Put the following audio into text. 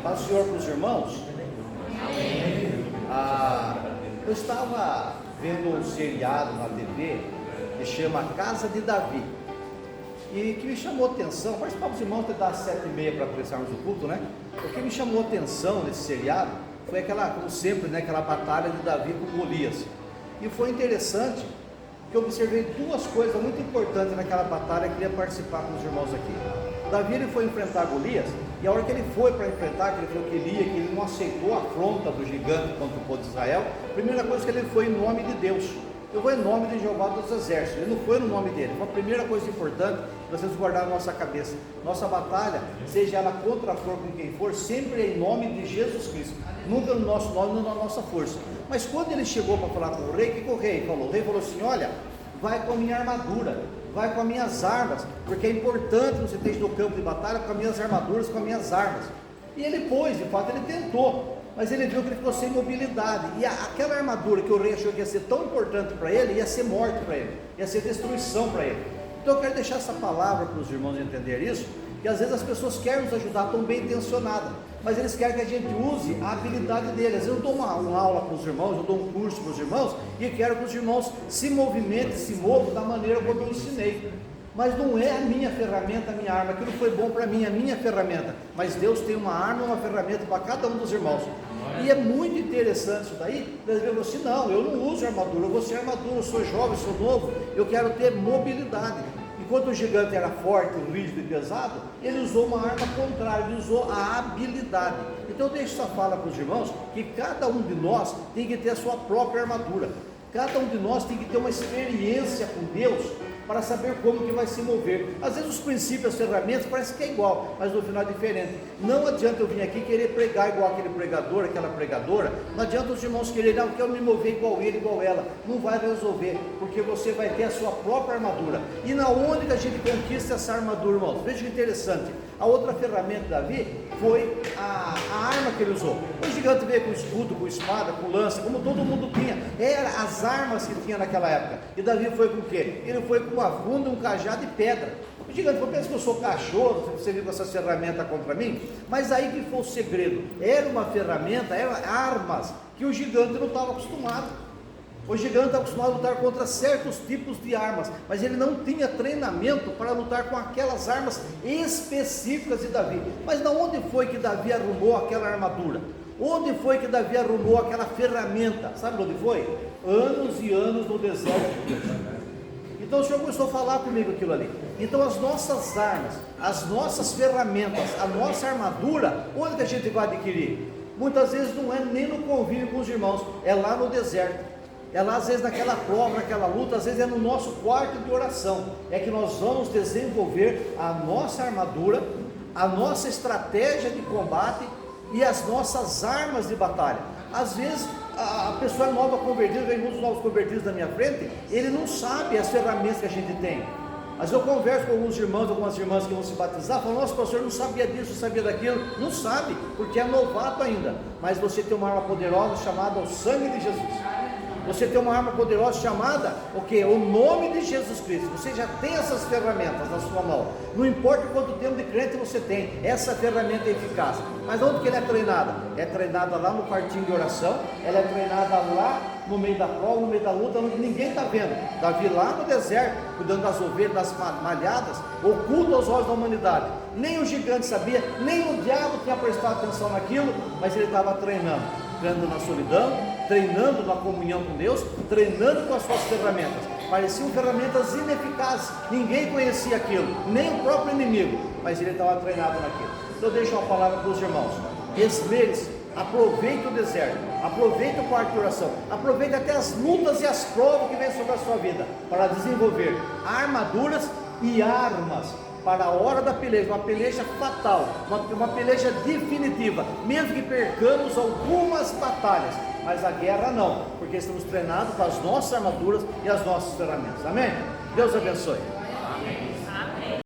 Paz do Senhor para os irmãos. Eu estava vendo um seriado na TV que chama Casa de Davi, e que me chamou a atenção. Participar para os irmãos até das 7h30 para começarmos o culto, né? O que me chamou a atenção nesse seriado foi aquela, como sempre, né, aquela batalha de Davi com Golias. E foi interessante que eu observei duas coisas muito importantes naquela batalha que eu queria participar com os irmãos aqui. Davi, ele foi enfrentar Golias, e a hora que ele foi para enfrentar, que ele falou que ele ia, que ele não aceitou a afronta do gigante contra o povo de Israel, a primeira coisa que ele foi em nome de Deus. Eu vou em nome de Jeová dos Exércitos. Ele não foi no nome dele. Foi a primeira coisa importante que nós temos que guardar na nossa cabeça. Nossa batalha, seja ela contra a for com quem for, sempre é em nome de Jesus Cristo, nunca no nosso nome, não na nossa força. Mas quando ele chegou para falar com o rei, o que o rei falou? O rei falou assim: olha, vai com a minha armadura, vai com as minhas armas, porque é importante você ter no campo de batalha com as minhas armaduras, com as minhas armas. E ele pôs, de fato ele tentou, mas ele viu que ele ficou sem mobilidade, e aquela armadura que o rei achou que ia ser tão importante para ele, ia ser morte para ele, ia ser destruição para ele. Então eu quero deixar essa palavra para os irmãos entender isso, que às vezes as pessoas querem nos ajudar, tão bem intencionadas, mas eles querem que a gente use a habilidade deles. Eu dou uma aula para os irmãos, eu dou um curso para os irmãos, e quero que os irmãos se movimentem, se movam da maneira como eu ensinei. Mas não é a minha ferramenta, a minha arma. Aquilo foi bom para mim, a minha ferramenta. Mas Deus tem uma arma e uma ferramenta para cada um dos irmãos. E é muito interessante isso daí. Deus falou assim: não, eu não uso armadura, eu vou ser armadura, eu sou jovem, sou novo, eu quero ter mobilidade. Enquanto o gigante era forte, rígido e pesado, ele usou uma arma contrária, ele usou a habilidade. Então eu deixo essa fala para os irmãos, que cada um de nós tem que ter a sua própria armadura. Cada um de nós tem que ter uma experiência com Deus, para saber como que vai se mover. Às vezes os princípios, as ferramentas parece que é igual, mas no final é diferente. Não adianta eu vir aqui querer pregar igual aquele pregador, aquela pregadora. Não adianta os irmãos quererem, não, quero me mover igual ele, igual ela. Não vai resolver, porque você vai ter a sua própria armadura. E na onde que a gente conquista essa armadura, irmãos? Veja que interessante. A outra ferramenta de Davi foi a arma que ele usou. O gigante veio com escudo, com espada, com lança, como todo mundo tinha. Eram as armas que tinha naquela época. E Davi foi com o quê? Ele foi com uma funda, um cajado e pedra. O gigante falou: pensa que eu sou cachorro, você veio com essas ferramentas contra mim? Mas aí que foi o segredo. Era uma ferramenta, eram armas que o gigante não estava acostumado. O gigante está acostumado a lutar contra certos tipos de armas, mas ele não tinha treinamento para lutar com aquelas armas específicas de Davi. Mas de onde foi que Davi arrumou aquela armadura? Onde foi que Davi arrumou aquela ferramenta? Sabe onde foi? Anos e anos no deserto. Então o Senhor começou a falar comigo aquilo ali. Então as nossas armas, as nossas ferramentas, a nossa armadura, onde que a gente vai adquirir? Muitas vezes não é nem no convívio com os irmãos, é lá no deserto. É lá às vezes naquela prova, naquela luta, às vezes é no nosso quarto de oração. É que nós vamos desenvolver a nossa armadura, a nossa estratégia de combate e as nossas armas de batalha. Às vezes a pessoa é nova convertida, vem muitos novos convertidos na minha frente, ele não sabe as ferramentas que a gente tem. Às vezes eu converso com alguns irmãos, algumas irmãs que vão se batizar, falam: nossa, pastor, eu não sabia disso, não sabia daquilo. Não sabe, porque é novato ainda. Mas você tem uma arma poderosa chamada o sangue de Jesus. Você tem uma arma poderosa chamada o quê? O nome de Jesus Cristo. Você já tem essas ferramentas na sua mão. Não importa quanto tempo de crente você tem, essa ferramenta é eficaz. Mas onde que ela é treinada? É treinada lá no quartinho de oração. Ela é treinada lá no meio da prova, no meio da luta, onde ninguém está vendo. Davi lá no deserto, cuidando das ovelhas, das malhadas, oculto aos olhos da humanidade. Nem o gigante sabia, nem o diabo tinha prestado atenção naquilo, mas ele estava treinando na solidão, treinando na comunhão com Deus, treinando com as suas ferramentas. Pareciam ferramentas ineficazes, ninguém conhecia aquilo, nem o próprio inimigo, mas ele estava treinado naquilo. Então eu deixo uma palavra para os irmãos: esmere-se, aproveite o deserto, aproveite o quarto de oração, aproveite até as lutas e as provas que vêm sobre a sua vida, para desenvolver armaduras e armas para a hora da peleja, uma peleja fatal, uma peleja definitiva, mesmo que percamos algumas batalhas, mas a guerra não, porque estamos treinados com as nossas armaduras e as nossas ferramentas. Amém? Deus abençoe.